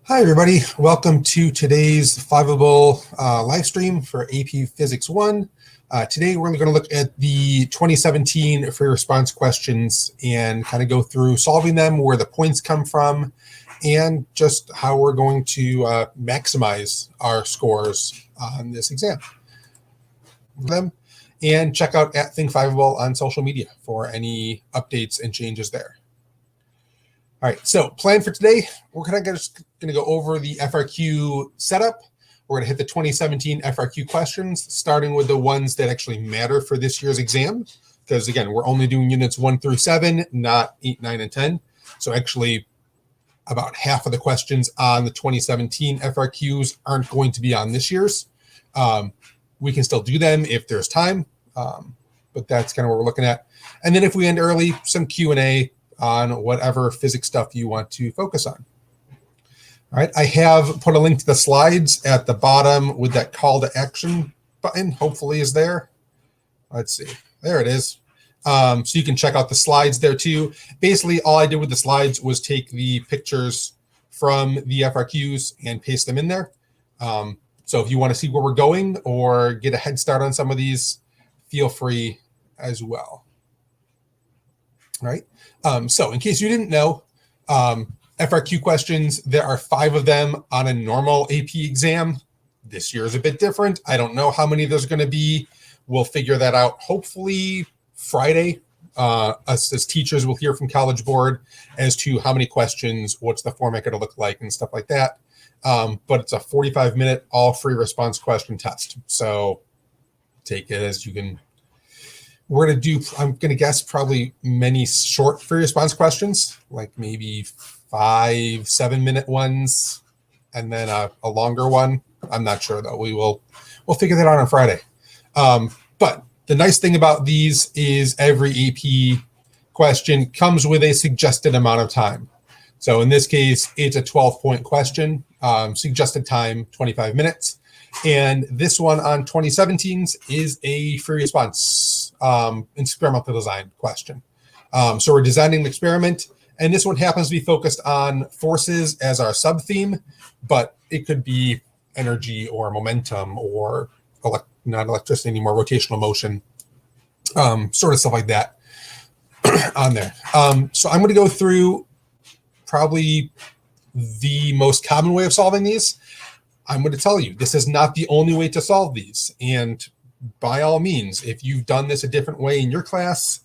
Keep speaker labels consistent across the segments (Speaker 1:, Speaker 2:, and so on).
Speaker 1: Hi, everybody. Welcome to today's Fiveable live stream for AP Physics 1. Today, we're going to look at the 2017 free response questions and kind of go through solving them, where the points come from, and just how we're going to maximize our scores on this exam. And check out @ThinkFiveable on social media for any updates and changes there. All right, so plan for today, we're just going to go over the FRQ setup. We're going to hit the 2017 FRQ questions, starting with the ones that actually matter for this year's exam. Because again, we're only doing units 1 through 7, not 8, 9, and 10. So actually, about half of the questions on the 2017 FRQs aren't going to be on this year's. We can still do them if there's time, but that's kind of what we're looking at. And then if we end early, some Q&A on whatever physics stuff you want to focus on. All right, I have put a link to the slides at the bottom with that call to action button, hopefully is there. Let's see, there it is. So you can check out the slides there too. Basically, all I did with the slides was take the pictures from the FRQs and paste them in there. So if you want to see where we're going or get a head start on some of these, feel free as well. All right. So in case you didn't know, FRQ questions, there are 5 of them on a normal AP exam. This year is a bit different. I don't know how many there's going to be. We'll figure that out hopefully Friday. Us as teachers will hear from College Board as to how many questions, what's the format going to look like and stuff like that. But it's a 45-minute all free response question test. So take it as you can. We're going to do, I'm going to guess, probably many short free response questions, like maybe 5, 7-minute ones, and then a longer one. I'm not sure though. We'll figure that out on Friday. But the nice thing about these is every AP question comes with a suggested amount of time. So in this case, it's a 12-point question, suggested time 25 minutes. And this one on 2017's is a free response experimental design question. So we're designing an experiment, and this one happens to be focused on forces as our sub-theme, but it could be energy or momentum or not electricity anymore, rotational motion, sort of stuff like that on there. So I'm going to go through probably the most common way of solving these. I'm going to tell you, this is not the only way to solve these. And by all means, if you've done this a different way in your class,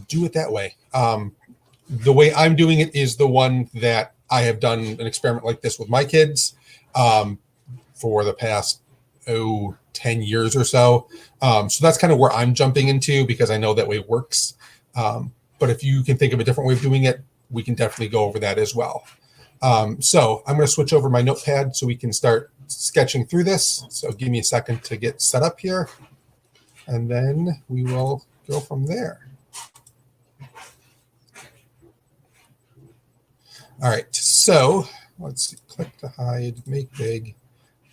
Speaker 1: do it that way. The way I'm doing it is the one that I have done an experiment like this with my kids for the past, 10 years or so. So that's kind of where I'm jumping into because I know that way works. But if you can think of a different way of doing it, we can definitely go over that as well. So I'm going to switch over my notepad so we can start sketching through this. So give me a second to get set up here, and then we will go from there. All right, so let's see, click to hide, make big.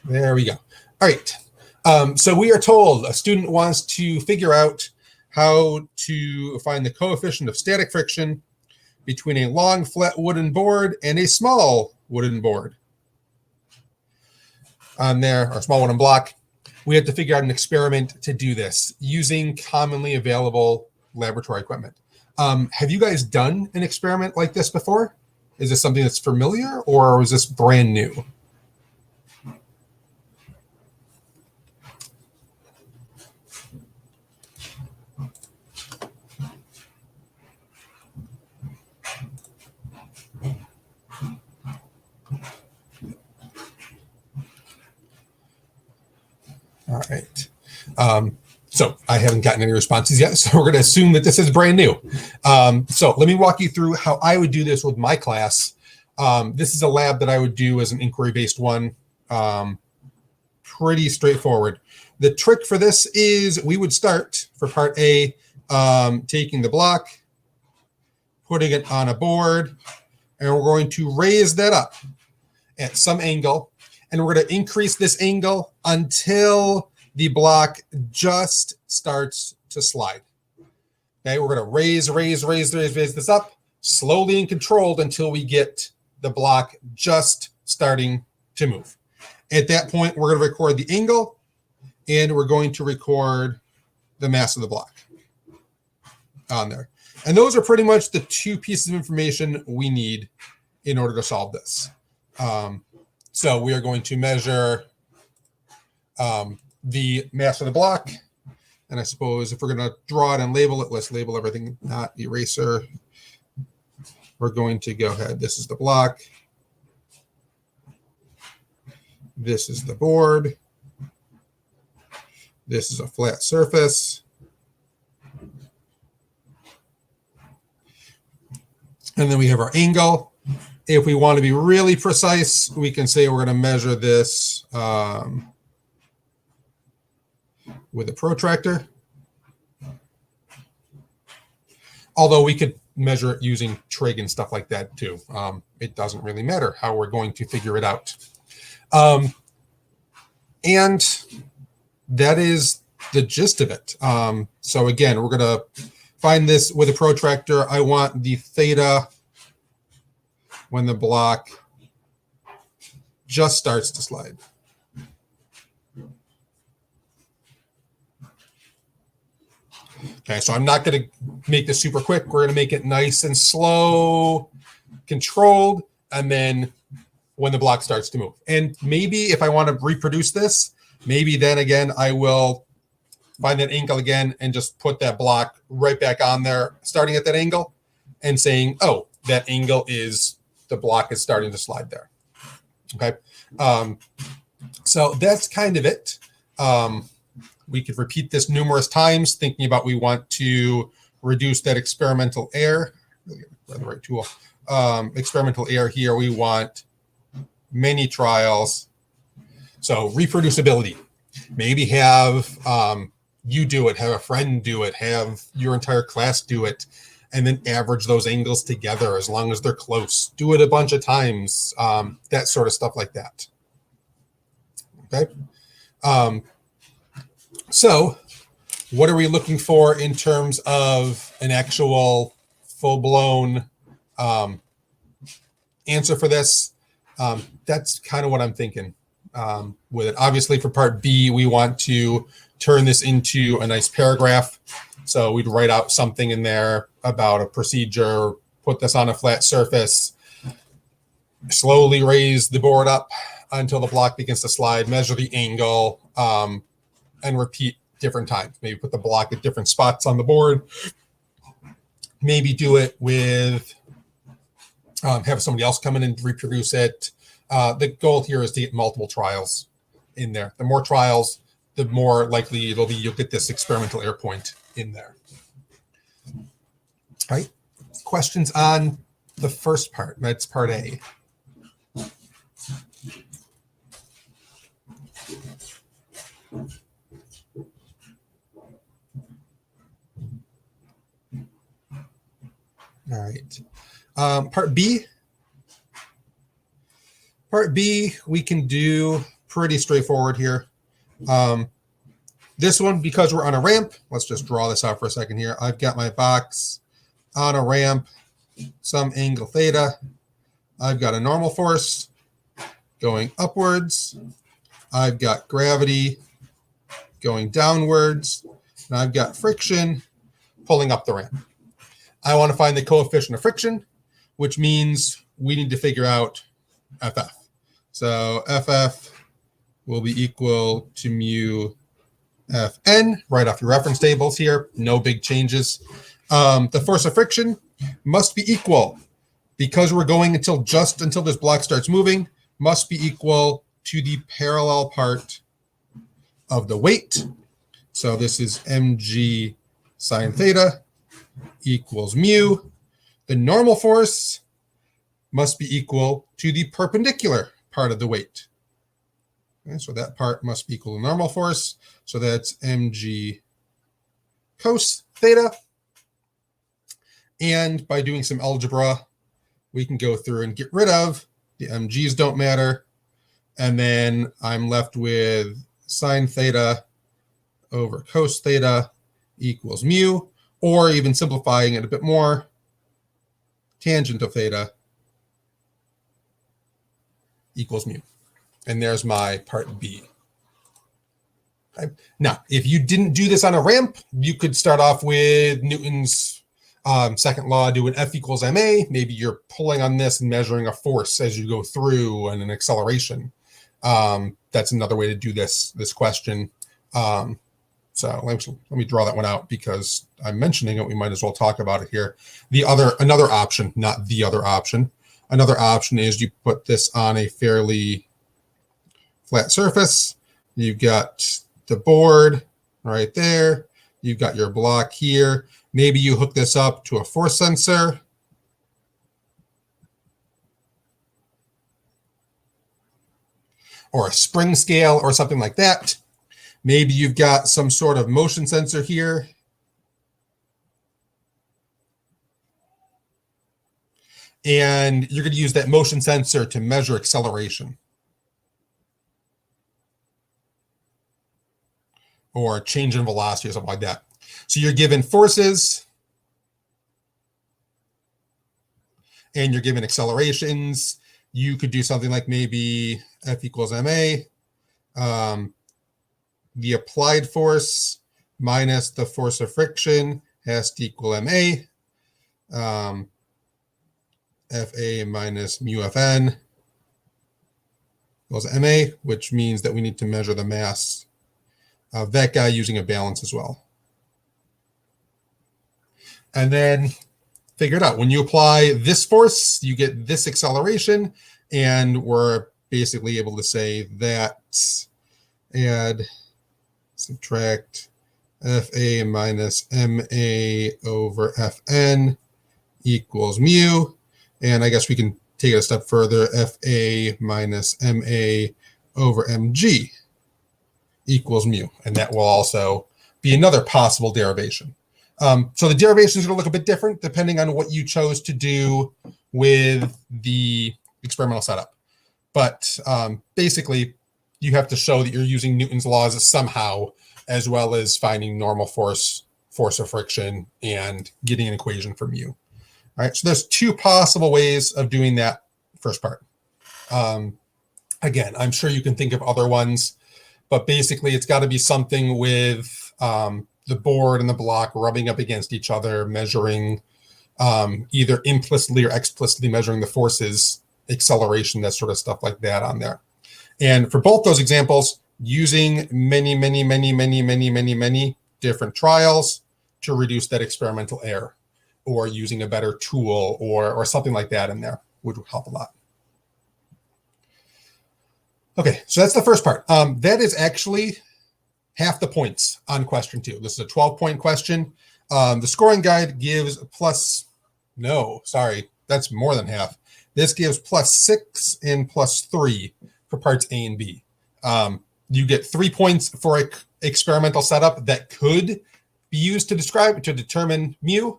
Speaker 1: There we go. All right, so we are told a student wants to figure out how to find the coefficient of static friction between a long flat wooden board and a small wooden board. On there, our small wooden block, we have to figure out an experiment to do this using commonly available laboratory equipment. Have you guys done an experiment like this before? Is this something that's familiar, or is this brand new? All right. So I haven't gotten any responses yet, so we're going to assume that this is brand new. So let me walk you through how I would do this with my class. This is a lab that I would do as an inquiry-based one. Pretty straightforward. The trick for this is we would start for part A, taking the block, putting it on a board, and we're going to raise that up at some angle. And we're going to increase this angle until the block just starts to slide. Okay, we're going to raise this up slowly and controlled until we get the block just starting to move. At that point, we're going to record the angle, and we're going to record the mass of the block on there. And those are pretty much the two pieces of information we need in order to solve this. So we are going to measure the mass of the block. And I suppose if we're going to draw it and label it, let's label everything, not eraser. We're going to go ahead. This is the block. This is the board. This is a flat surface. And then we have our angle. If we want to be really precise, we can say we're going to measure this with a protractor. Although we could measure it using trig and stuff like that too. It doesn't really matter how we're going to figure it out. And that is the gist of it. So again, we're going to find this with a protractor. I want the theta when the block just starts to slide. Okay, so I'm not going to make this super quick. We're going to make it nice and slow, controlled, and then when the block starts to move. And maybe if I want to reproduce this, maybe then again, I will find that angle again and just put that block right back on there, starting at that angle and saying, oh, that angle is, the block is starting to slide there. Okay. So that's kind of it. We could repeat this numerous times, thinking about we want to reduce that experimental error. The right tool. Experimental error here. We want many trials. So reproducibility. Maybe have you do it, have a friend do it, have your entire class do it, and then average those angles together as long as they're close. Do it a bunch of times. That sort of stuff like that. Okay. So what are we looking for in terms of an actual full-blown answer for this? That's kind of what I'm thinking with it. Obviously, for part B, we want to turn this into a nice paragraph. So we'd write out something in there about a procedure, put this on a flat surface, slowly raise the board up until the block begins to slide, measure the angle, and repeat different times. Maybe put the block at different spots on the board. Maybe do it with, have somebody else come in and reproduce it. The goal here is to get multiple trials in there. The more trials, the more likely it'll be you'll get this experimental error point in there. All right. Questions on the first part? That's part A. All right. Part B. Part B, we can do pretty straightforward here. This one, because we're on a ramp, let's just draw this out for a second here. I've got my box on a ramp, some angle theta. I've got a normal force going upwards. I've got gravity going downwards. And I've got friction pulling up the ramp. I want to find the coefficient of friction, which means we need to figure out FF. So FF will be equal to mu Fn, right off your reference tables here. No big changes. The force of friction must be equal, because we're going until this block starts moving, must be equal to the parallel part of the weight. So this is mg sine theta equals mu. The normal force must be equal to the perpendicular part of the weight. Okay, so that part must be equal to normal force. So that's mg cos theta. And by doing some algebra, we can go through and get rid of the mg's don't matter. And then I'm left with sine theta over cos theta equals mu, or even simplifying it a bit more, tangent of theta equals mu. And there's my part B. Okay. Now, if you didn't do this on a ramp, you could start off with Newton's second law, do an F equals ma. Maybe you're pulling on this and measuring a force as you go through and an acceleration. That's another way to do this question. So let me draw that one out because I'm mentioning it. We might as well talk about it here. Another option, not the other option. Another option is you put this on a fairly flat surface. You've got the board right there. You've got your block here. Maybe you hook this up to a force sensor. Or a spring scale or something like that. Maybe you've got some sort of motion sensor here. And you're going to use that motion sensor to measure acceleration. Or change in velocity or something like that. So you're given forces. And you're given accelerations. You could do something like maybe F equals ma. The applied force minus the force of friction has to equal ma. Fa minus mu Fn equals ma, which means that we need to measure the mass of that guy using a balance as well. And then figure it out. When you apply this force, you get this acceleration, and we're basically able to say that add, subtract Fa minus ma over Fn equals mu. And I guess we can take it a step further. Fa minus ma over mg equals mu. And that will also be another possible derivation. So the derivation is going to look a bit different depending on what you chose to do with the experimental setup. But basically, you have to show that you're using Newton's laws somehow, as well as finding normal force, force of friction, and getting an equation for mu. All right, so there's two possible ways of doing that first part. Again, I'm sure you can think of other ones, but basically it's got to be something with the board and the block rubbing up against each other, measuring either implicitly or explicitly measuring the forces, acceleration, that sort of stuff like that on there. And for both those examples, using many different trials to reduce that experimental error, or using a better tool or something like that in there would help a lot. Okay, so that's the first part. That is actually half the points on question 2. This is a 12-point question. The scoring guide gives that's more than half. This gives +6 and +3 for parts A and B. You get 3 points for experimental setup that could be used to determine mu.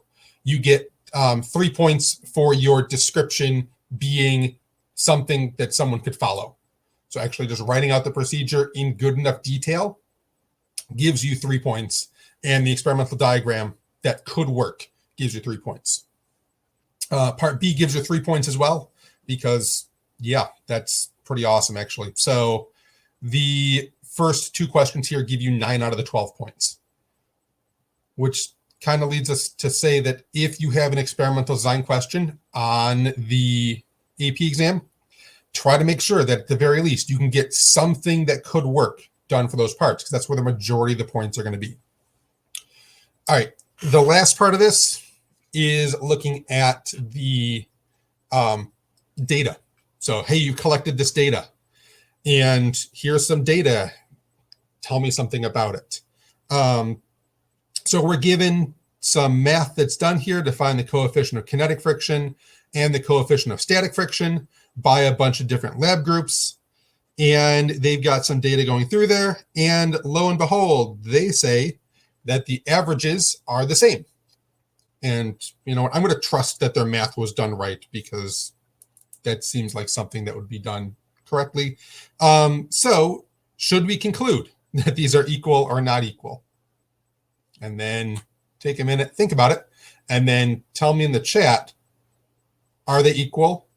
Speaker 1: You get 3 points for your description being something that someone could follow. So actually just writing out the procedure in good enough detail gives you 3 points. And the experimental diagram that could work gives you 3 points. Part B gives you 3 points as well, because, yeah, that's pretty awesome, actually. So the first 2 questions here give you 9 out of the 12 points, which kind of leads us to say that if you have an experimental design question on the AP exam, try to make sure that at the very least you can get something that could work done for those parts, because that's where the majority of the points are going to be. All right, the last part of this is looking at the data. So, hey, you collected this data, and here's some data. Tell me something about it. So we're given some math that's done here to find the coefficient of kinetic friction and the coefficient of static friction by a bunch of different lab groups. And they've got some data going through there. And lo and behold, they say that the averages are the same. And you know what? I'm going to trust that their math was done right, because that seems like something that would be done correctly. So should we conclude that these are equal or not equal? And then take a minute, think about it, and then tell me in the chat, are they equal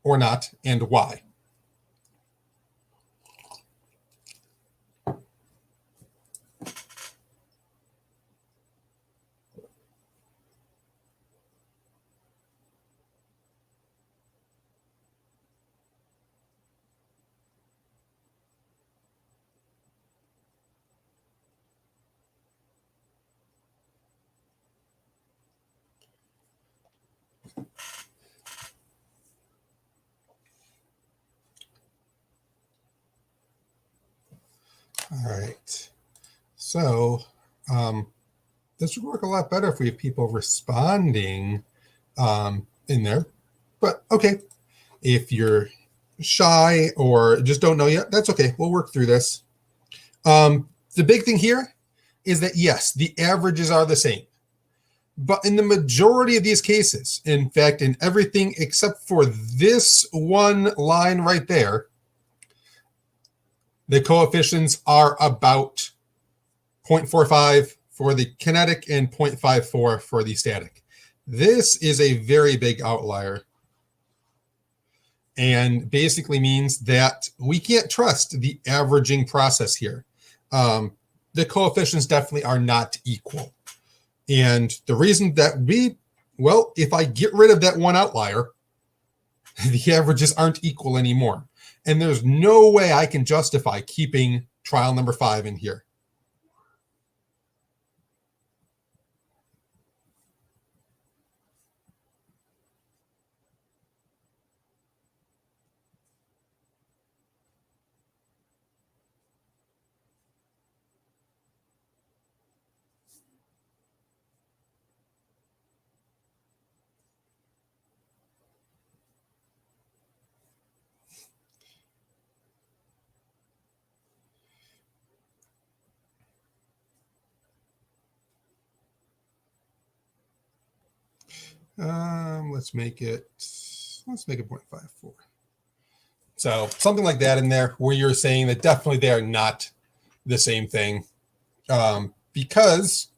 Speaker 1: or not, and why. All right. So this would work a lot better if we have people responding in there. But okay, if you're shy or just don't know yet, that's okay. We'll work through this. The big thing here is that, yes, the averages are the same. But in the majority of these cases, in fact, in everything except for this one line right there, the coefficients are about 0.45 for the kinetic and 0.54 for the static. This is a very big outlier and basically means that we can't trust the averaging process here. The coefficients definitely are not equal. And the reason that if I get rid of that one outlier, the averages aren't equal anymore. And there's no way I can justify keeping trial number 5 in here. Let's make it 0.54. So something like that in there where you're saying that definitely they are not the same thing because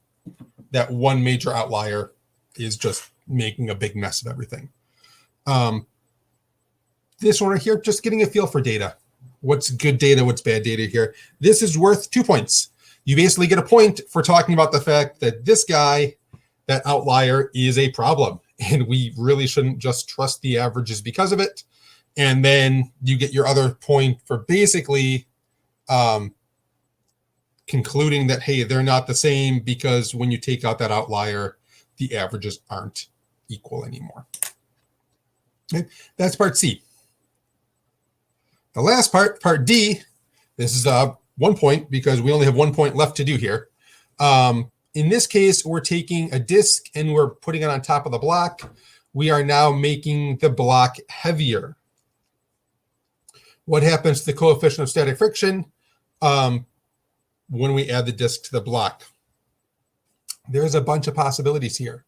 Speaker 1: that one major outlier is just making a big mess of everything. This one right here, just getting a feel for data. What's good data, what's bad data here. This is worth 2 points. You basically get a point for talking about the fact that this guy, that outlier, is a problem. And we really shouldn't just trust the averages because of it. And then you get your other point for basically concluding that, hey, they're not the same because when you take out that outlier, the averages aren't equal anymore. Okay, that's part C. The last part, part D, this is 1 point because we only have 1 point left to do here. In this case, we're taking a disk and we're putting it on top of the block. We are now making the block heavier. What happens to the coefficient of static friction when we add the disk to the block? There's a bunch of possibilities here.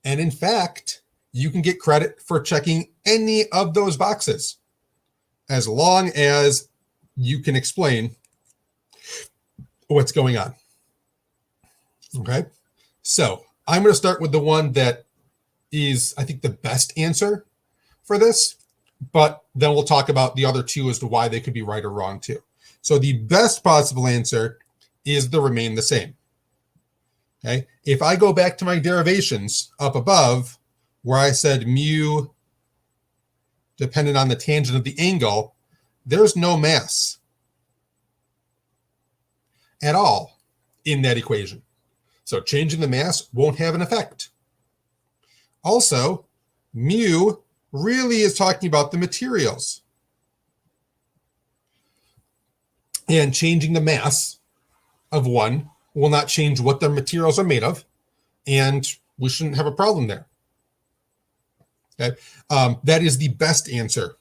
Speaker 1: And in fact, you can get credit for checking any of those boxes as long as you can explain what's going on. Okay, so I'm going to start with the one that is, I think, the best answer for this, but then we'll talk about the other two as to why they could be right or wrong too. So the best possible answer is the remain the same. Okay, if I go back to my derivations up above where I said mu dependent on the tangent of the angle, there's no mass at all in that equation. So changing the mass won't have an effect. Also, mu really is talking about the materials. And changing the mass of one will not change what the materials are made of, and we shouldn't have a problem there. Okay? That is the best answer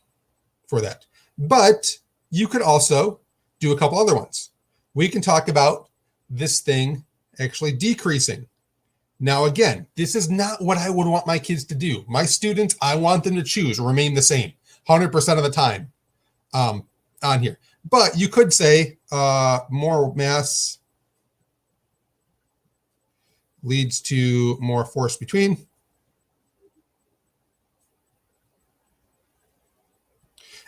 Speaker 1: for that. But you could also do a couple other ones. We can talk about this thing actually decreasing. Now, again, this is not what I would want my kids to do. My students, I want them to choose remain the same 100% of the time on here. But you could say more mass leads to more force between.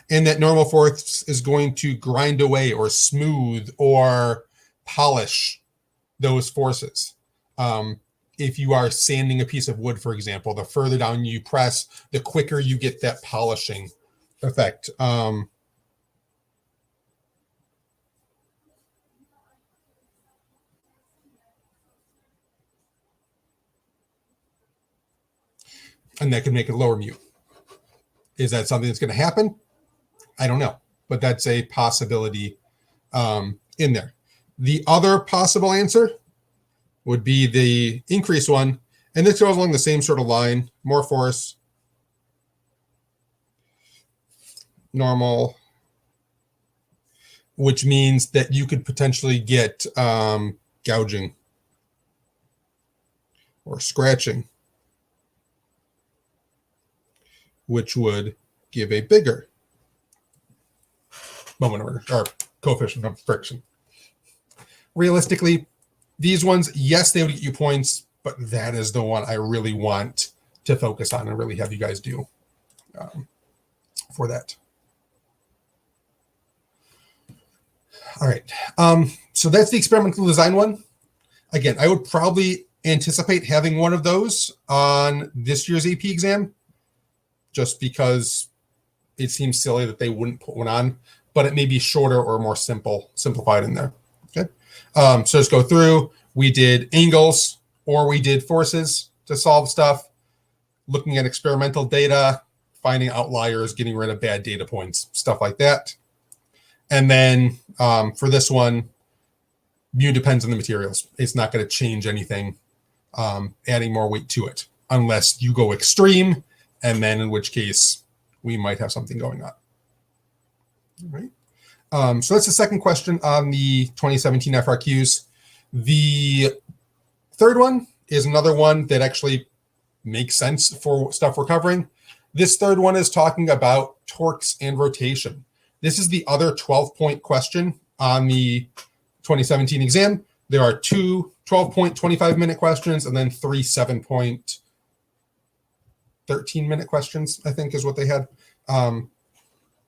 Speaker 1: and that normal force is going to grind away or smooth or polish those forces. If you are sanding a piece of wood, for example, the further down you press, the quicker you get that polishing effect. And that can make it lower mu. Is that something that's going to happen? I don't know, but that's a possibility in there. The other possible answer would be the increase one, and this goes along the same sort of line, more force, normal, which means that you could potentially get gouging or scratching, which would give a bigger moment or coefficient of friction. Realistically, these ones, yes, they would get you points, but that is the one I really want to focus on and really have you guys do for that. All right. So that's the experimental design one. Again, I would probably anticipate having one of those on this year's AP exam, just because it seems silly that they wouldn't put one on, but it may be shorter or more simplified in there. Okay. So just go through. We did angles or we did forces to solve stuff, looking at experimental data, finding outliers, getting rid of bad data points, stuff like that. And then for this one, mu depends on the materials. It's not going to change anything, adding more weight to it, unless you go extreme, and then in which case we might have something going on. All right. So that's the second question on the 2017 FRQs. The third one is another one that actually makes sense for stuff we're covering. This third one is talking about torques and rotation. This is the other 12-point question on the 2017 exam. There are two 12-point 25-minute questions and then three 7-point 13-minute questions, I think is what they had on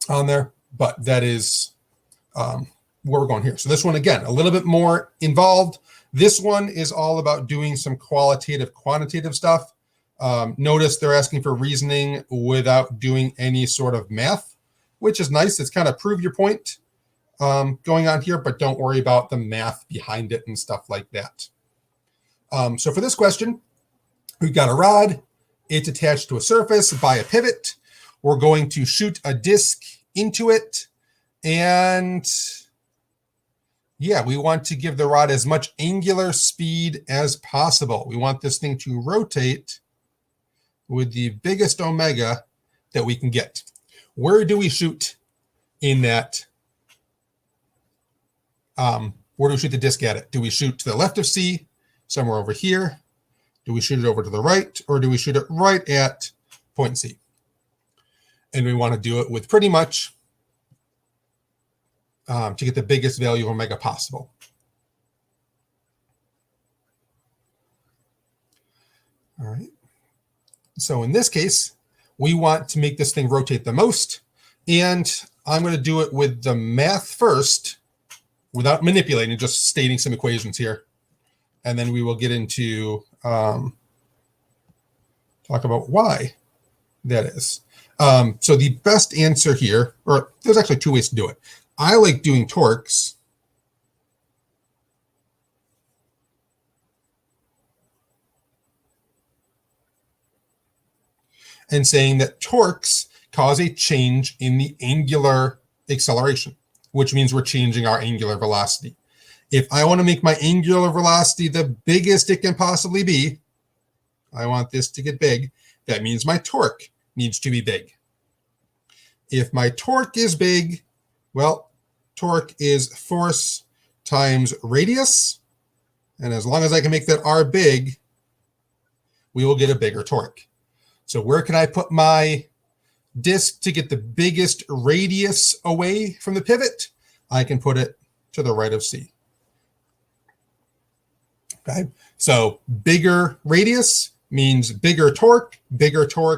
Speaker 1: there. But that is where we're going here. So this one, again, a little bit more involved. This one is all about doing some qualitative, quantitative stuff. Notice they're asking for reasoning without doing any sort of math, which is nice. It's kind of prove your point going on here, but don't worry about the math behind it and stuff like that. So for this question, we've got a rod. It's attached to a surface by a pivot. We're going to shoot a disc into it. And yeah, we want to give the rod as much angular speed as possible. We want this thing to rotate with the biggest omega that we can get. Where do we shoot in that? Where do we shoot the disc at it? Do we shoot to the left of C, somewhere over here? Do we shoot it over to the right, or do we shoot it right at point C? And we want to do it with pretty much to get the biggest value of omega possible. All right. So in this case, we want to make this thing rotate the most. And I'm going to do it with the math first without manipulating, just stating some equations here. And then we will get into talk about why that is. So the best answer here, or there's actually two ways to do it. I like doing torques and saying that torques cause a change in the angular acceleration, which means we're changing our angular velocity. If I want to make my angular velocity the biggest it can possibly be, I want this to get big, that means my torque needs to be big. If my torque is big, well, torque is force times radius. And as long as I can make that R big, we will get a bigger torque. So where can I put my disc to get the biggest radius away from the pivot? I can put it to the right of C. Okay, so bigger radius means bigger torque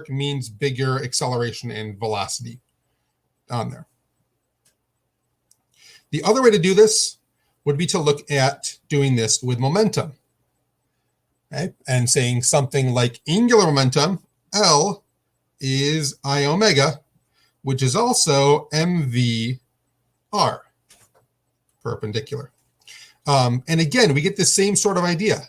Speaker 1: means bigger acceleration and velocity. on there. The other way to do this would be to look at doing this with momentum, okay? And saying something like angular momentum, L, is I omega, which is also MVR, perpendicular. And again, we get the same sort of idea.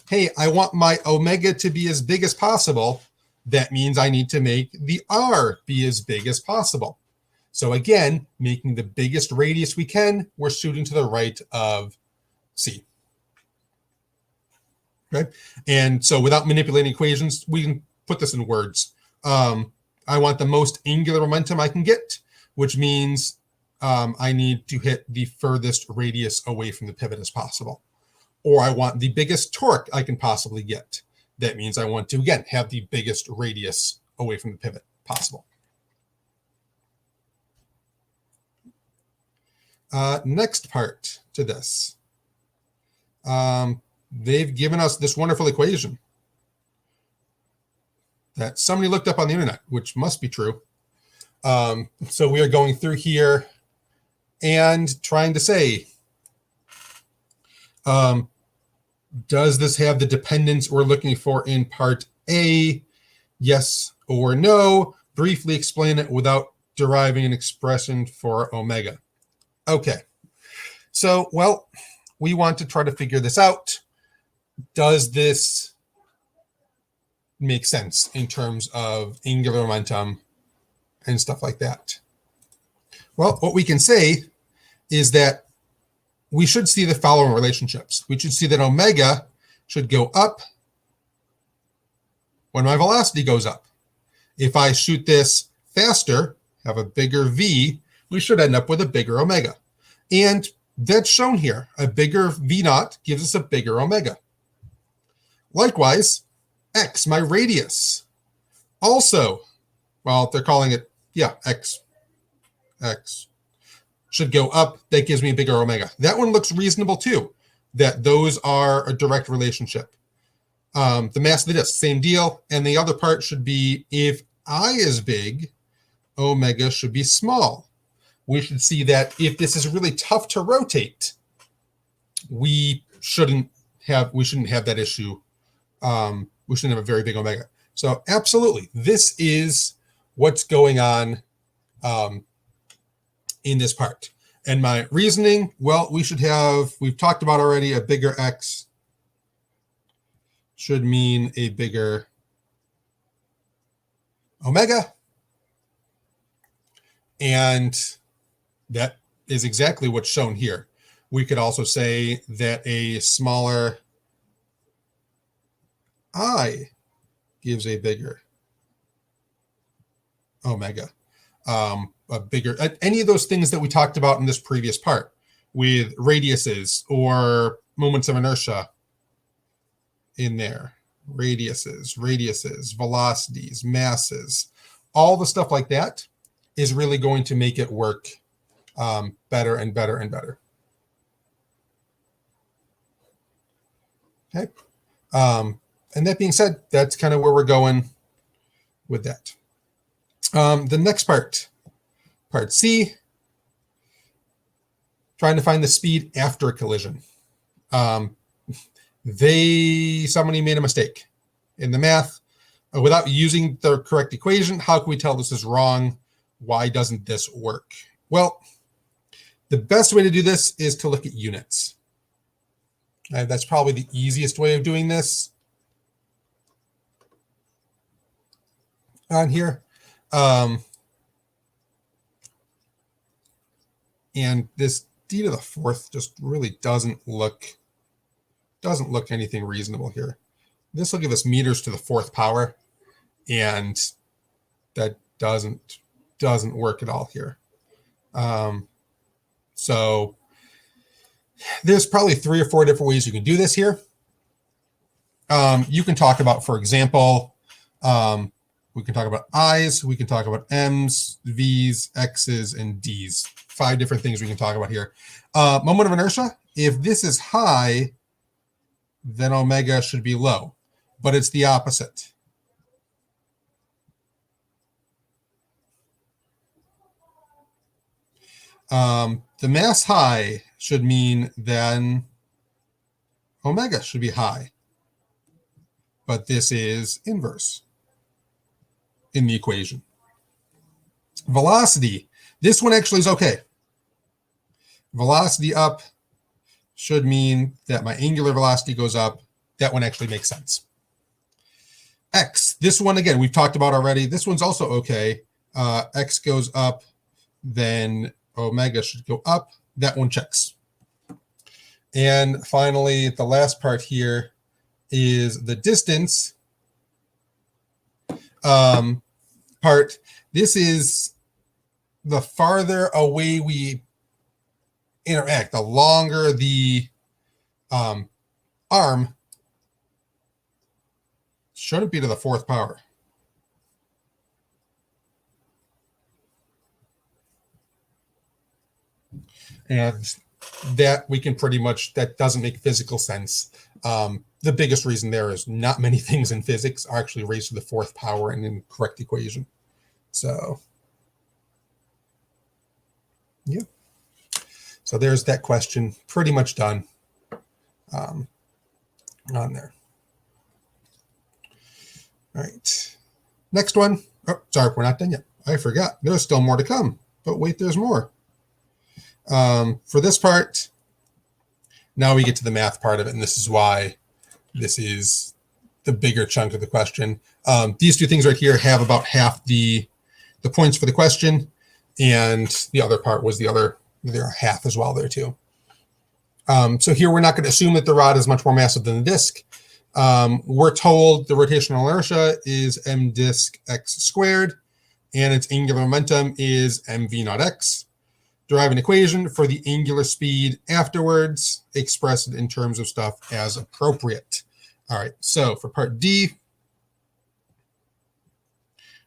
Speaker 1: Hey, I want my omega to be as big as possible. That means I need to make the R be as big as possible. So again, making the biggest radius we can, we're shooting to the right of C. Okay, and so without manipulating equations, we can put this in words. I want the most angular momentum I can get, which means I need to hit the furthest radius away from the pivot as possible. Or I want the biggest torque I can possibly get. That means I want to, again, have the biggest radius away from the pivot possible. Next part to this. They've given us this wonderful equation that somebody looked up on the internet, which must be true. So we are going through here and trying to say, does this have the dependence we're looking for in part A? Yes or no? Briefly explain it without deriving an expression for omega. Okay, so, well, we want to try to figure this out. Does this make sense in terms of angular momentum and stuff like that? Well, what we can say is that we should see the following relationships. We should see that omega should go up when my velocity goes up. If I shoot this faster, have a bigger V, we should end up with a bigger omega. And that's shown here. A bigger V naught gives us a bigger omega. Likewise, X, my radius, also, well, they're calling it, X should go up. That gives me a bigger omega. That one looks reasonable too, that those are a direct relationship. The mass of the disk, same deal. And the other part should be if I is big, omega should be small. We should see that if this is really tough to rotate, we shouldn't have that issue. We shouldn't have a very big omega. So absolutely, this is what's going on in this part. And my reasoning, well, we've talked about already, a bigger X should mean a bigger omega. And that is exactly what's shown here. We could also say that a smaller I gives a bigger omega. A bigger, any of those things that we talked about in this previous part with radiuses or moments of inertia in there. Radiuses, velocities, masses, all the stuff like that is really going to make it work better and better and better. Okay. And that being said, that's kind of where we're going with that. The next part C, trying to find the speed after a collision. Somebody made a mistake in the math. Without using the correct equation, how can we tell this is wrong? Why doesn't this work? Well, the best way to do this is to look at units. That's probably the easiest way of doing this on here. And this d to the fourth just really doesn't look anything reasonable here. This will give us meters to the fourth power, and that doesn't work at all here. So there's probably 3 or 4 different ways you can do this here. You can talk about, for example, we can talk about I's, we can talk about M's, V's, X's, and D's. 5 different things we can talk about here. Moment of inertia, if this is high, then omega should be low, but it's the opposite. The mass high should mean then omega should be high. But this is inverse in the equation. Velocity, this one actually is okay. Velocity up should mean that my angular velocity goes up. That one actually makes sense. X, this one again, we've talked about already. This one's also okay. X goes up, then omega should go up. That one checks. And finally, the last part here is the distance part. This is the farther away we interact, the longer the arm shouldn't be to the fourth power. And that we can pretty much, that doesn't make physical sense. The biggest reason there is not many things in physics are actually raised to the fourth power in an correct equation. So, yeah. So there's that question, pretty much done on there. All right. Next one. Oh, sorry, we're not done yet. I forgot. There's still more to come. But wait, there's more. For this part, now we get to the math part of it, and this is why this is the bigger chunk of the question. These two things right here have about half the points for the question, and the other part was the other half as well there too. So here we're not going to assume that the rod is much more massive than the disk. We're told the rotational inertia is m disk x squared, and its angular momentum is mv naught x. Derive an equation for the angular speed afterwards, express it in terms of stuff as appropriate. All right, so for part D,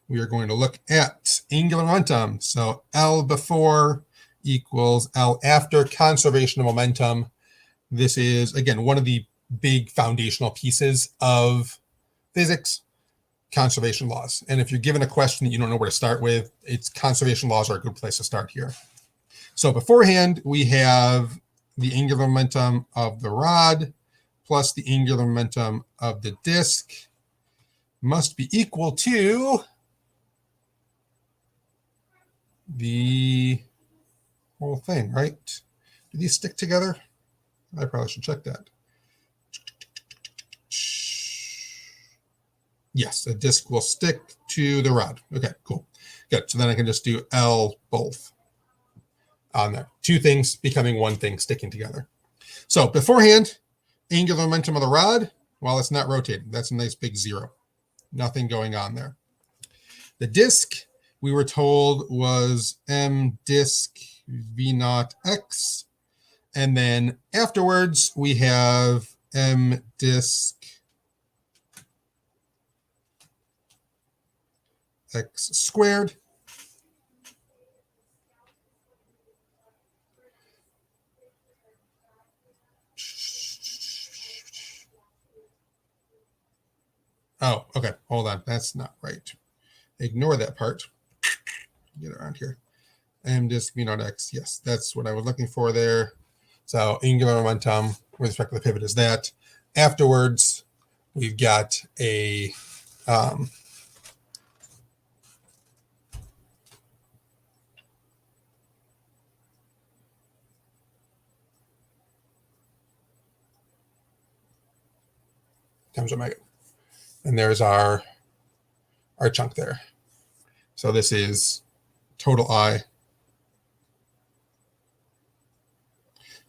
Speaker 1: we are going to look at angular momentum. So L before equals L after, conservation of momentum. This is, again, one of the big foundational pieces of physics, conservation laws. And if you're given a question that you don't know where to start with, it's conservation laws are a good place to start here. So beforehand, we have the angular momentum of the rod plus the angular momentum of the disk must be equal to the whole thing, right? Do these stick together? I probably should check that. Yes, a disk will stick to the rod. Okay, cool. Good. So then I can just do L both on there. Two things becoming one thing, sticking together. So beforehand, angular momentum of the rod, well, it's not rotating. That's a nice big zero. Nothing going on there. The disk, we were told, was m disk v naught x. And then afterwards, we have m disk x squared. Oh, okay. Hold on. That's not right. Ignore that part. Get around here. M disk v naught x. Yes, that's what I was looking for there. So angular momentum with respect to the pivot is that. Afterwards, we've got a times omega. And there's our chunk there. So this is total I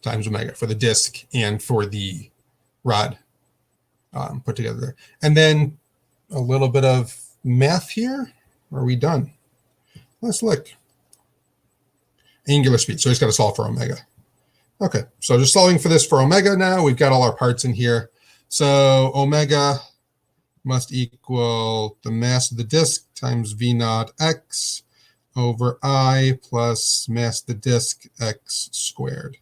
Speaker 1: times omega for the disk and for the rod put together there. And then a little bit of math here. Are we done? Let's look. Angular speed. So he's got to solve for omega. Okay, so just solving for this for omega now. We've got all our parts in here. So omega must equal the mass of the disk times v naught x over I plus mass of the disk x squared.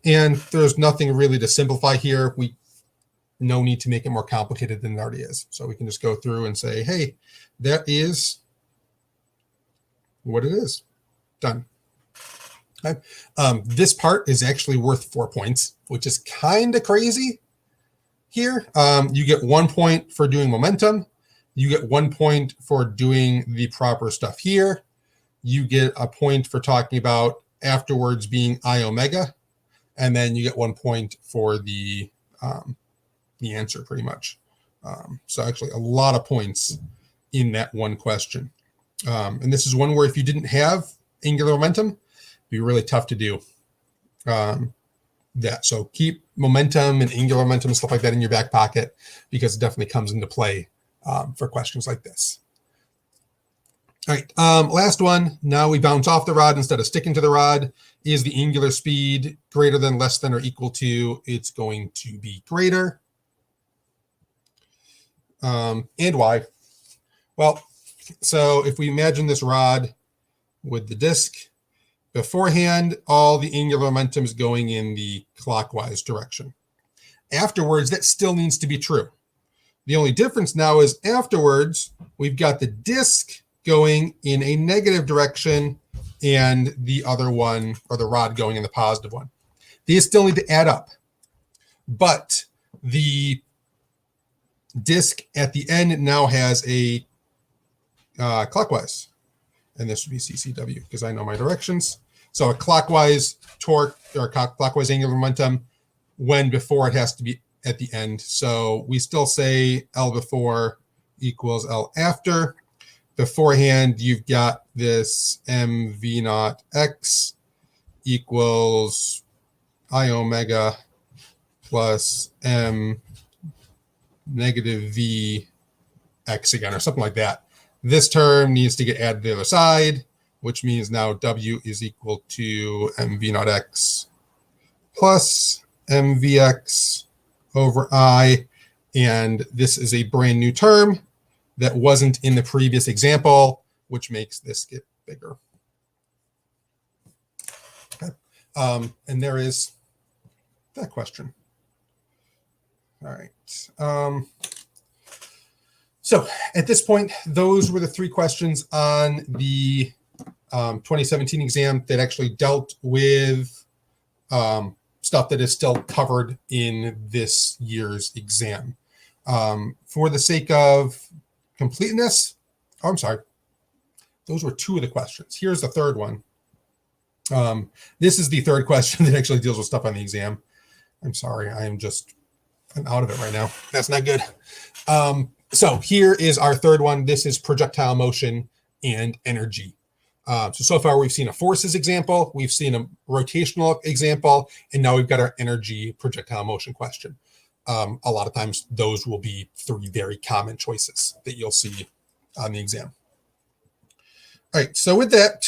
Speaker 1: And there's nothing really to simplify here. No need to make it more complicated than it already is. So we can just go through and say, hey, that is what it is. Done. Okay. This part is actually worth 4 points, which is kind of crazy here. You get 1 point for doing momentum. You get 1 point for doing the proper stuff here. You get a point for talking about afterwards being I omega. And then you get 1 point for the answer pretty much. So actually a lot of points in that one question. And this is one where if you didn't have angular momentum, it'd be really tough to do that. So keep momentum and angular momentum and stuff like that in your back pocket, because it definitely comes into play for questions like this. All right, last one. Now we bounce off the rod instead of sticking to the rod. Is the angular speed greater than, less than, or equal to? It's going to be greater. And why? Well, so if we imagine this rod with the disc, beforehand, all the angular momentum is going in the clockwise direction. Afterwards, that still needs to be true. The only difference now is afterwards, we've got the disc going in a negative direction and the other one, or the rod, going in the positive one. These still need to add up. But the disc at the end now has a clockwise. And this would be CCW because I know my directions. So a clockwise torque or clockwise angular momentum when before it has to be at the end. So we still say L before equals L after. Beforehand, you've got this mv naught x equals I omega plus m negative v x again, or something like that. This term needs to get added to the other side, which means now W is equal to mv naught x plus mvx over I. And this is a brand new term that wasn't in the previous example, which makes this get bigger. Okay. And there is that question. All right. So at this point, those were the 3 questions on the 2017 exam that actually dealt with stuff that is still covered in this year's exam. For the sake of completeness, oh, I'm sorry. Those were 2 of the questions. Here's the third one. This is the third question that actually deals with stuff on the exam. I'm sorry, I'm out of it right now. That's not good. So here is our third one. This is projectile motion and energy. So far we've seen a forces example, we've seen a rotational example, and now we've got our energy projectile motion question. A lot of times those will be 3 very common choices that you'll see on the exam. All right, so with that,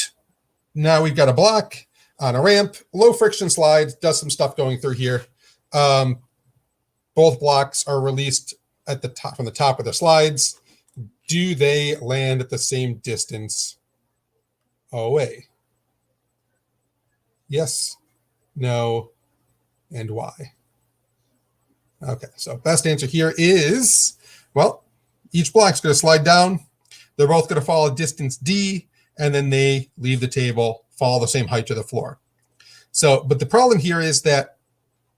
Speaker 1: now we've got a block on a ramp, low friction slide, does some stuff going through here. Both blocks are released at the top, from the top of the slides. Do they land at the same distance away? Yes, no, and why? Okay, so best answer here is, well, each block's going to slide down. They're both going to follow a distance d, and then they leave the table, follow the same height to the floor. So, but the problem here is that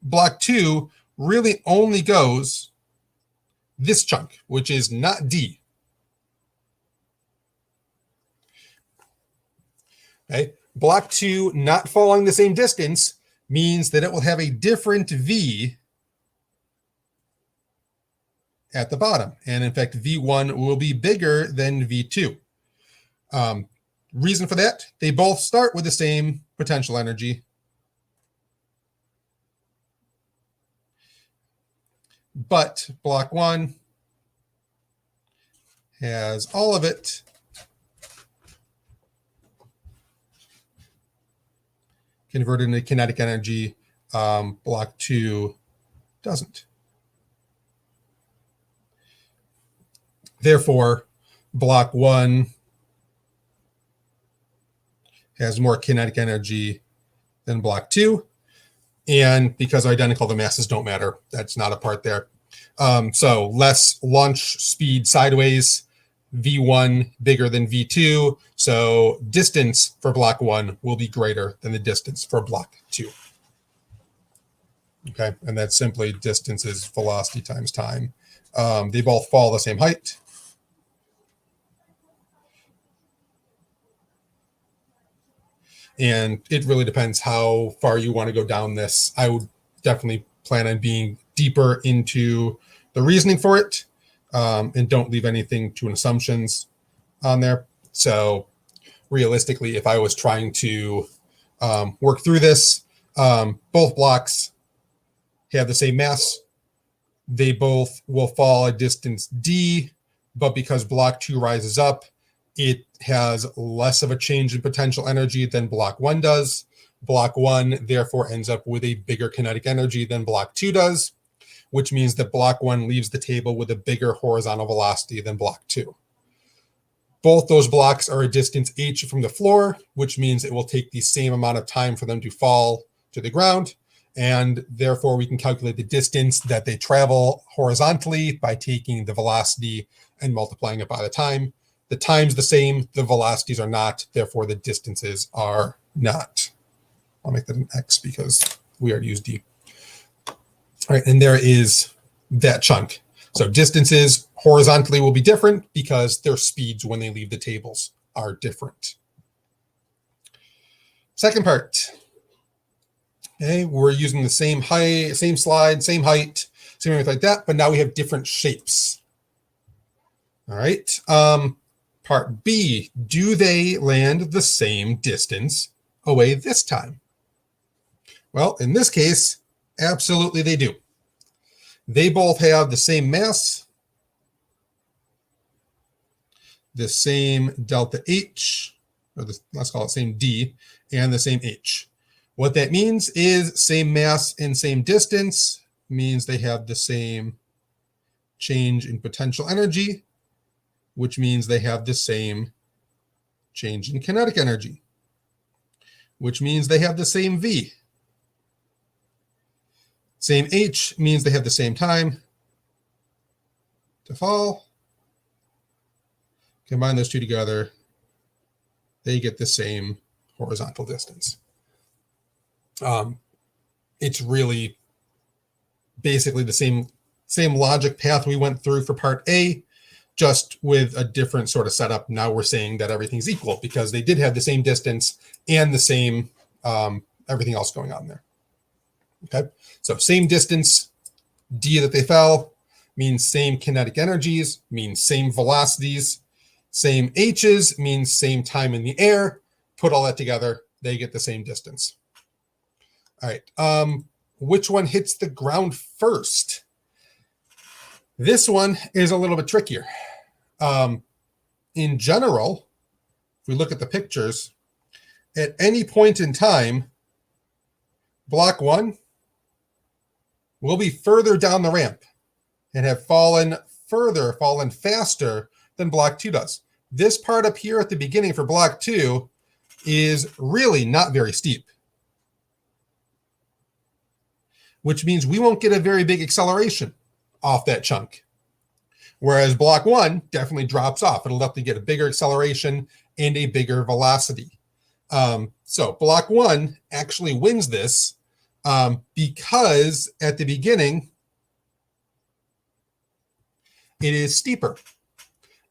Speaker 1: block 2 really only goes this chunk, which is not d. Okay, block 2 not following the same distance means that it will have a different v at the bottom. And in fact, V1 will be bigger than V2. Reason for that, they both start with the same potential energy. But block 1 has all of it converted into kinetic energy. Block 2 doesn't. Therefore, block 1 has more kinetic energy than block 2. And because they're identical, the masses don't matter. That's not a part there. So less launch speed sideways, V1 bigger than V2. So distance for block 1 will be greater than the distance for block 2. Okay, and that's simply distance is velocity times time. They both fall the same height. And it really depends how far you want to go down this. I would definitely plan on being deeper into the reasoning for it, and don't leave anything to assumptions on there. So realistically, if I was trying to work through this, both blocks have the same mass. They both will fall a distance d, but because block 2 rises up, it has less of a change in potential energy than block 1 does. Block 1 therefore ends up with a bigger kinetic energy than block 2 does, which means that block 1 leaves the table with a bigger horizontal velocity than block 2. Both those blocks are a distance h from the floor, which means it will take the same amount of time for them to fall to the ground. And therefore, we can calculate the distance that they travel horizontally by taking the velocity and multiplying it by the time. The time's the same, the velocities are not, therefore the distances are not. I'll make that an x because we already used d. All right, and there is that chunk. So distances horizontally will be different because their speeds when they leave the tables are different. Second part. Okay, we're using the same height, same slide, same height, same everything like that, but now we have different shapes. All right. Part B, do they land the same distance away this time? Well, in this case, absolutely they do. They both have the same mass, the same delta H, or let's call it same D, and the same H. What that means is same mass and same distance means they have the same change in potential energy, which means they have the same change in kinetic energy, which means they have the same V. Same H means they have the same time to fall. Combine those two together, they get the same horizontal distance. It's really basically the same logic path we went through for part A, just with a different sort of setup. Now we're saying that everything's equal because they did have the same distance and the same everything else going on there. Okay, so same distance, d that they fell, means same kinetic energies, means same velocities. Same h's means same time in the air. Put all that together, they get the same distance. All right, which one hits the ground first? This one is a little bit trickier. In general, if we look at the pictures, at any point in time, block 1 will be further down the ramp and have fallen faster than block 2 does. This part up here at the beginning for block 2 is really not very steep, which means we won't get a very big acceleration off that chunk. Whereas block 1 definitely drops off. It'll definitely get a bigger acceleration and a bigger velocity. So block 1 actually wins this because at the beginning, it is steeper.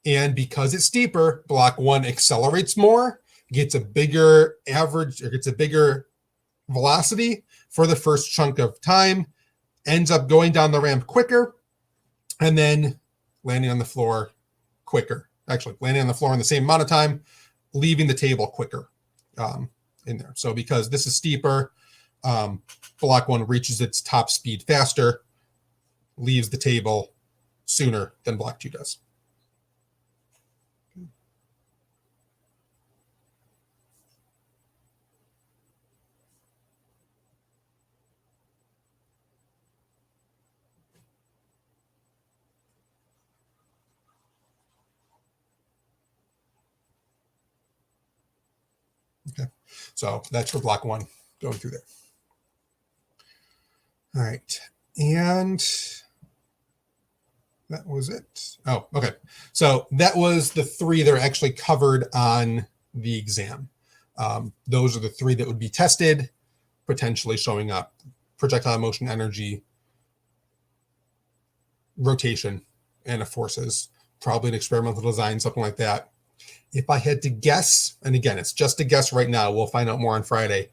Speaker 1: And because it's steeper, block 1 accelerates more, gets a bigger average, or gets a bigger velocity for the first chunk of time, ends up going down the ramp quicker, and then landing on the floor quicker. Actually, landing on the floor in the same amount of time, leaving the table quicker in there. So because this is steeper, block 1 reaches its top speed faster, leaves the table sooner than block 2 does. Okay, so that's for block 1 going through there. All right, and that was it. Oh, okay. So that was the 3 that are actually covered on the exam. Those are the three that would be tested, potentially showing up: projectile motion, energy, rotation, and forces. Probably an experimental design, something like that. If I had to guess, and again, it's just a guess right now, we'll find out more on Friday.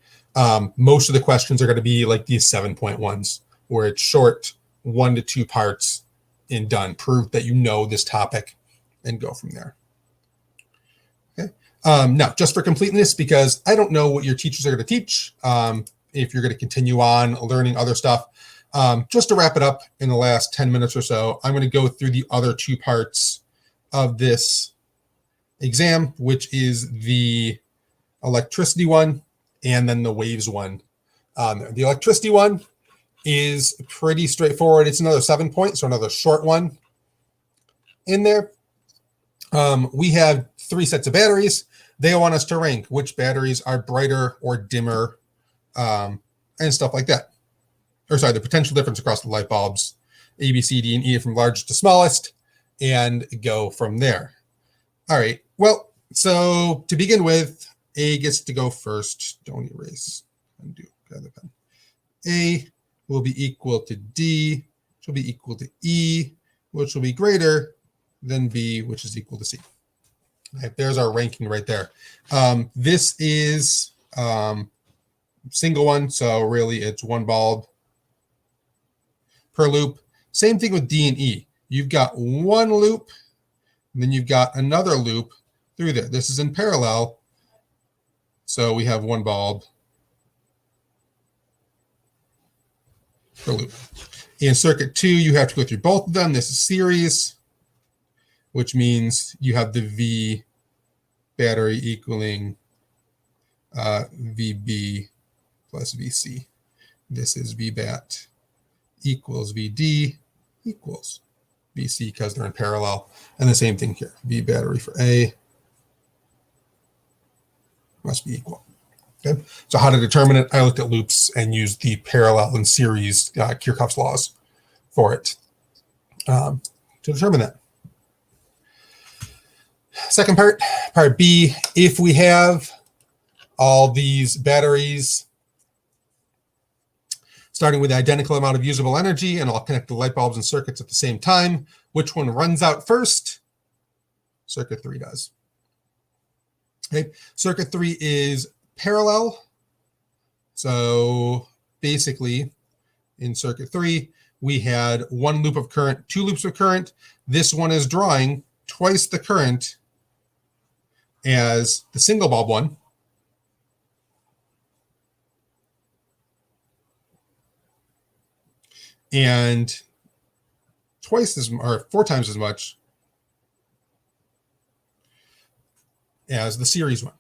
Speaker 1: Most of the questions are going to be like these 7-point ones, where it's short, 1 to 2 parts, and done. Prove that you know this topic, and go from there. Okay. Now, just for completeness, because I don't know what your teachers are going to teach, if you're going to continue on learning other stuff, just to wrap it up in the last 10 minutes or so, I'm going to go through the other 2 parts of this exam, which is the electricity one and then the waves one. The electricity one is pretty straightforward. It's another 7-point, so another short one in there. We have 3 sets of batteries. They want us to rank which batteries are brighter or dimmer, and stuff like that. Or sorry, the potential difference across the light bulbs, A, B, C, D, and E from largest to smallest, and go from there. All right, well, so to begin with, A gets to go first. Don't erase. Undo. Grab the pen. A will be equal to D, which will be equal to E, which will be greater than B, which is equal to C. Right, there's our ranking right there. This is single one, so really it's 1 bulb per loop. Same thing with D and E. You've got 1 loop, and then you've got another loop through there. This is in parallel, so we have 1 bulb per loop. In circuit 2, you have to go through both of them. This is series, which means you have the V battery equaling VB plus VC. This is VBAT equals VD equals VC because they're in parallel. And the same thing here. V battery for A must be equal. Okay. So how to determine it? I looked at loops and used the parallel and series Kirchhoff's laws for it to determine that. Second part, part B, if we have all these batteries starting with the identical amount of usable energy, and I'll connect the light bulbs and circuits at the same time, which one runs out first? Circuit 3 does. Okay. Circuit 3 is parallel. So basically, in circuit 3, we had 1 loop of current, 2 loops of current. This one is drawing twice the current as the single bulb one. And twice as, or 4 times as much as the series one.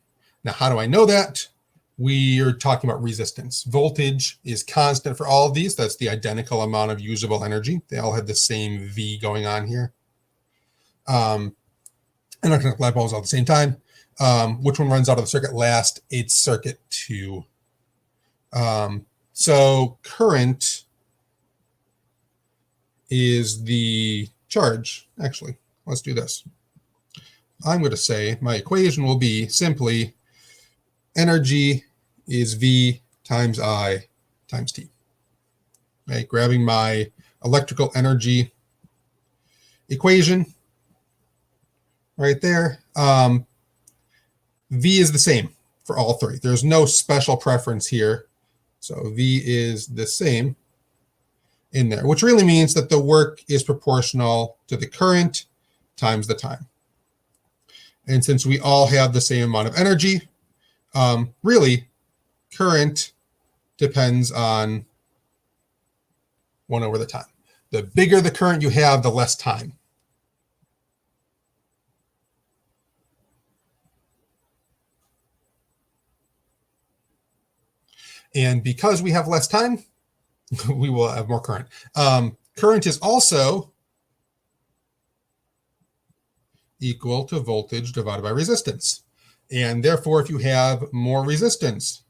Speaker 1: Now, how do I know that? We are talking about resistance. Voltage is constant for all of these. That's the identical amount of usable energy. They all have the same V going on here. And I connect light bulbs all at the same time. Which one runs out of the circuit last? It's circuit 2. So current is the charge. Actually, let's do this. I'm going to say my equation will be simply energy is V times I times T. Right, grabbing my electrical energy equation right there. V is the same for all 3. There's no special preference here. So V is the same in there, which really means that the work is proportional to the current times the time. And since we all have the same amount of energy, really, current depends on 1 over the time. The bigger the current you have, the less time. And because we have less time, we will have more current. Current is also equal to voltage divided by resistance. And therefore, if you have more resistance,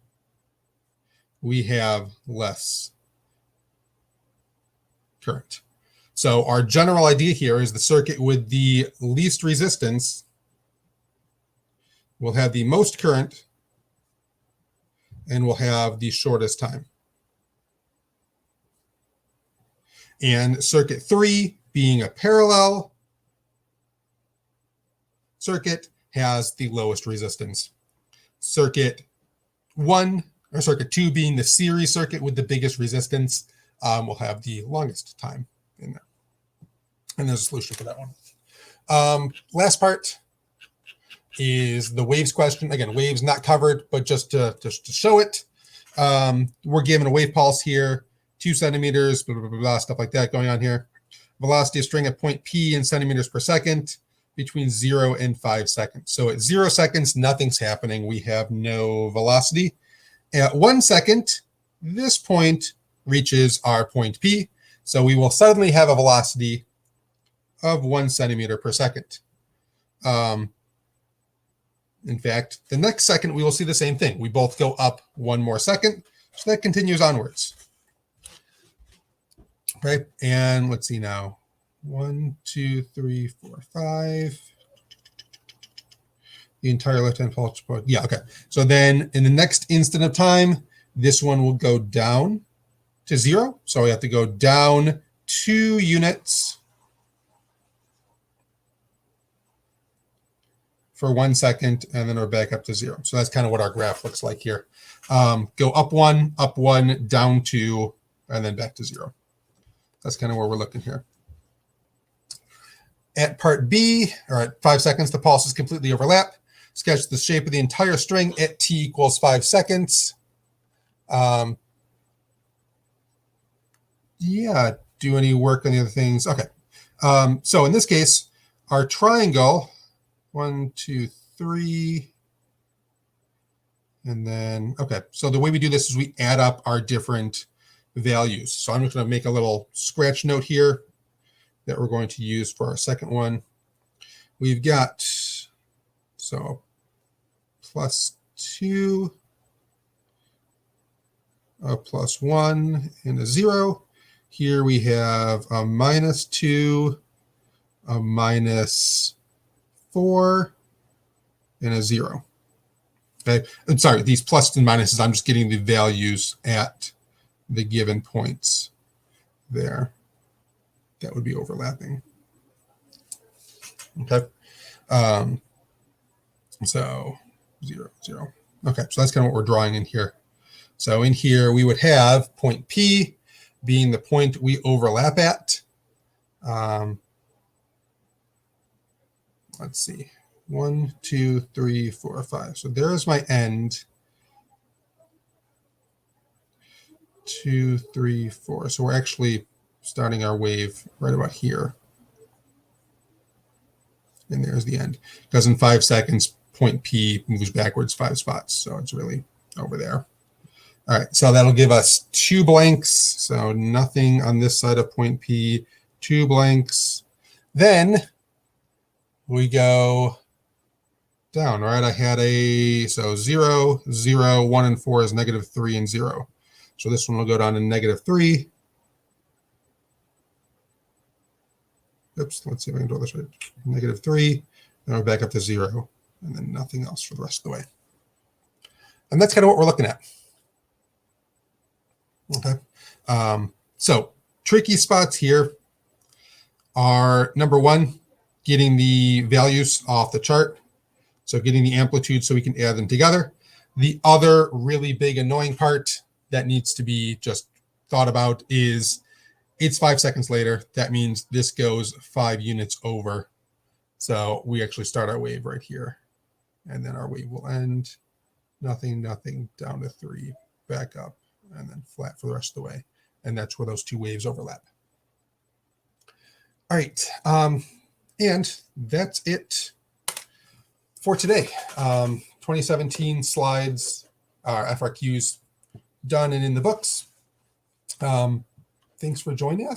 Speaker 1: we have less current. So our general idea here is the circuit with the least resistance will have the most current and will have the shortest time. And circuit 3, being a parallel circuit, has the lowest resistance. Circuit 2, being the series circuit with the biggest resistance, will have the longest time in there. And there's a solution for that one. Last part is the waves question. Again, waves not covered, but just to show it. We're given a wave pulse here, 2 centimeters, blah, blah, blah, blah, stuff like that going on here. Velocity of string at point P in centimeters per second between 0 and 5 seconds. So at 0 seconds, nothing's happening. We have no velocity. At 1 second, this point reaches our point P. So we will suddenly have a velocity of 1 centimeter per second. In fact, the next second, we will see the same thing. We both go up 1 more second. So that continues onwards. Okay, and let's see now. 1, 2, 3, 4, 5. The entire left-hand pulse. Yeah, okay. So then in the next instant of time, this one will go down to 0. So we have to go down 2 units for 1 second, and then we're back up to 0. So that's kind of what our graph looks like here. Go up 1, down 2, and then back to 0. That's kind of where we're looking here. At part B, or at 5 seconds, the pulses completely overlap. Sketch the shape of the entire string at t equals 5 seconds. Yeah, do any work on the other things? Okay. So in this case, our triangle, 1, 2, 3, and then, okay. So the way we do this is we add up our different values. So I'm just going to make a little scratch note here that we're going to use for our second one. We've got, so +2, a +1, and a 0. Here we have a -2, a -4, and a 0. Okay, I'm sorry, these plus and minuses, I'm just getting the values at the given points there. That would be overlapping. Okay. So 0, 0. Okay, so that's kind of what we're drawing in here. So in here, we would have point P being the point we overlap at. Let's see. 1, 2, 3, 4, 5. So there's my end. 2, 3, 4. So we're actually starting our wave right about here. And there's the end. Because in 5 seconds, point P moves backwards 5 spots. So it's really over there. All right, so that'll give us 2 blanks. So nothing on this side of point P, 2 blanks. Then we go down, right? I had so 0, 0, 1, and 4 is -3 and 0. So this one will go down to -3. Oops, let's see if I can do this right. -3, then we're back up to 0, and then nothing else for the rest of the way. And that's kind of what we're looking at. Okay. So tricky spots here are, number 1, getting the values off the chart. So getting the amplitude so we can add them together. The other really big annoying part that needs to be just thought about is it's 5 seconds later. That means this goes 5 units over. So we actually start our wave right here. And then our wave will end. Nothing, nothing, down to 3, back up, and then flat for the rest of the way. And that's where those 2 waves overlap. All right. And that's it for today. 2017 slides, FRQs done and in the books. Thanks for joining us.